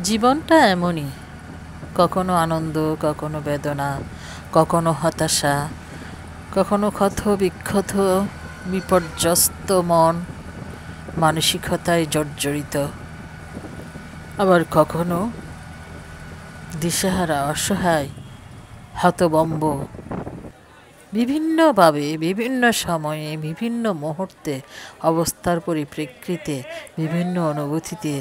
জীবনটা এমনই, কখনো আনন্দ, কখনো বেদনা, কখনো হতাশা, কখনো ক্ষত বিক্ষত বিপর্যস্ত মন মানসিকতায় জর্জরিত, আবার কখনো দিশেহারা অসহায় হতবম্ব। বিভিন্নভাবে বিভিন্ন সময়ে বিভিন্ন মুহূর্তে অবস্থার পরিপ্রেক্ষিতে বিভিন্ন অনুভূতিতে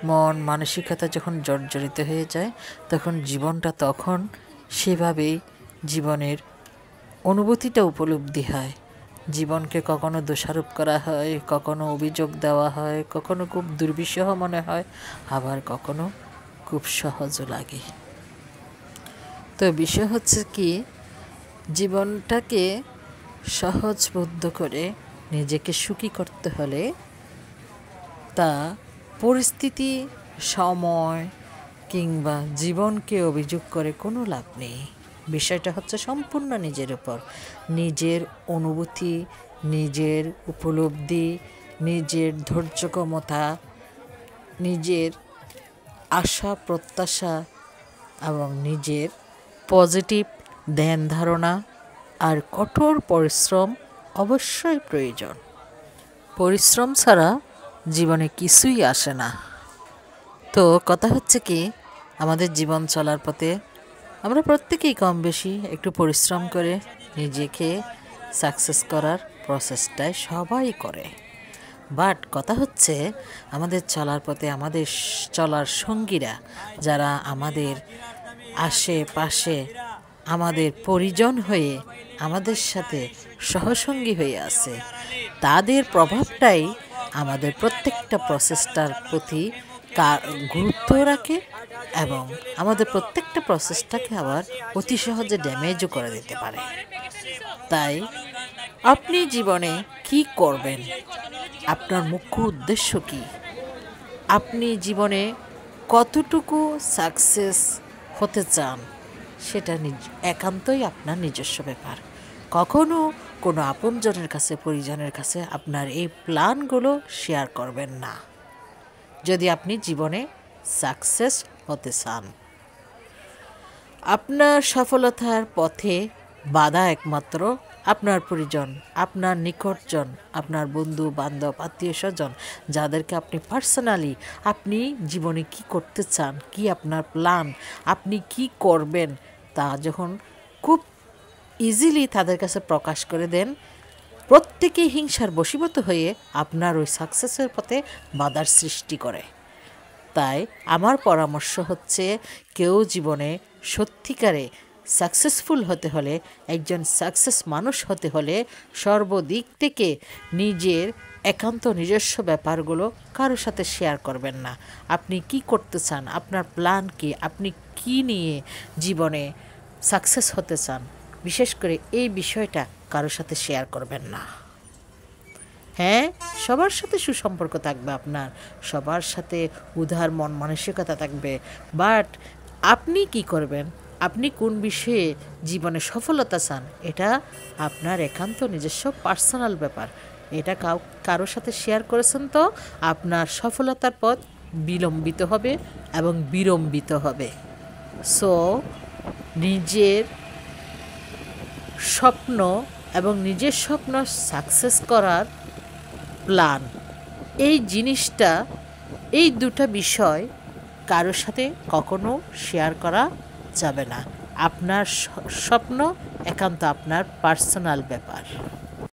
মন মানসিকতা যখন জর্জরিত হয়ে যায়, তখন জীবনটা তখন সেভাবেই জীবনের অনুভূতিটা উপলব্ধি হয়। জীবনকে কখনো দোষারোপ করা হয়, কখনো অভিযোগ দেওয়া হয়, কখনো খুব দুর্বিষহ মনে হয়, আবার কখনো খুব সহজও লাগে। তো বিষয় হচ্ছে কি, জীবনটাকে সহজবোধ্য করে নিজেকে সুখী করতে হলে তা পরিস্থিতি, সময় কিংবা জীবনকে অভিযোগ করে কোনো লাভ নেই। বিষয়টা হচ্ছে সম্পূর্ণ নিজের উপর, নিজের অনুভূতি, নিজের উপলব্ধি, নিজের ধৈর্য ক্ষমতা, নিজের আশা প্রত্যাশা এবং নিজের পজিটিভ ধ্যান ধারণা আর কঠোর পরিশ্রম অবশ্যই প্রয়োজন। পরিশ্রম ছাড়া জীবনে কিছুই আসে না। তো কথা হচ্ছে কি, আমাদের জীবন চলার পথে আমরা প্রত্যেকেই কম বেশি একটু পরিশ্রম করে নিজেকে সাকসেস করার প্রসেসটাই সবাই করে। বাট কথা হচ্ছে, আমাদের চলার পথে আমাদের চলার সঙ্গীরা যারা আমাদের আশেপাশে আমাদের পরিজন হয়ে আমাদের সাথে সহসঙ্গী হয়ে আছে, তাদের প্রভাবটাই আমাদের প্রত্যেকটা প্রসেসটার প্রতি গুরুত্ব রাখে এবং আমাদের প্রত্যেকটা প্রসেসটাকে আবার অতি সহজে ড্যামেজও করে দিতে পারে। তাই আপনি জীবনে কি করবেন, আপনার মুখ্য উদ্দেশ্য কি, আপনি জীবনে কতটুকু সাকসেস হতে চান, সেটা একান্তই আপনার নিজস্ব ব্যাপার। কখনো কোনো আপনজনের কাছে, পরিজনের কাছে আপনার এই প্ল্যানগুলো শেয়ার করবেন না যদি আপনি জীবনে সাকসেস হতে চান। আপনার সফলতার পথে বাধা একমাত্র আপনার পরিজন, আপনার নিকটজন, আপনার বন্ধু বান্ধব, আত্মীয় স্বজন, যাদেরকে আপনি পার্সোনালি আপনি জীবনে কি করতে চান, কি আপনার প্ল্যান, আপনি কি করবেন, তা যখন খুব ইজিলি তাদের কাছে প্রকাশ করে দেন, প্রত্যেকেই হিংসার বশীভূত হয়ে আপনার ওই সাকসেসের পথে বাধার সৃষ্টি করে। তাই আমার পরামর্শ হচ্ছে, কেউ জীবনে সত্যিকারে সাকসেসফুল হতে হলে, একজন সাকসেস মানুষ হতে হলে সর্বদিক থেকে নিজের একান্ত নিজস্ব ব্যাপারগুলো কারোর সাথে শেয়ার করবেন না। আপনি কি করতে চান, আপনার প্ল্যান কি, আপনি কি নিয়ে জীবনে সাকসেস হতে চান, বিশেষ করে এই বিষয়টা কারোর সাথে শেয়ার করবেন না। হ্যাঁ, সবার সাথে সুসম্পর্ক থাকবে আপনার, সবার সাথে উদার মন মানসিকতা থাকবে, বাট আপনি কি করবেন, আপনি কোন বিষয়ে জীবনে সফলতা চান, এটা আপনার একান্ত নিজস্ব পার্সোনাল ব্যাপার। এটা কারোর সাথে শেয়ার করেছেন তো আপনার সফলতার পথ বিলম্বিত হবে এবং বিড়ম্বিত হবে। সো নিজের স্বপ্ন এবং নিজের স্বপ্ন সাকসেস করার প্ল্যান, এই জিনিসটা, এই দুটো বিষয় কারোর সাথে কখনো শেয়ার করা যাবে না। আপনার স্বপ্ন একান্ত আপনার পার্সোনাল ব্যাপার।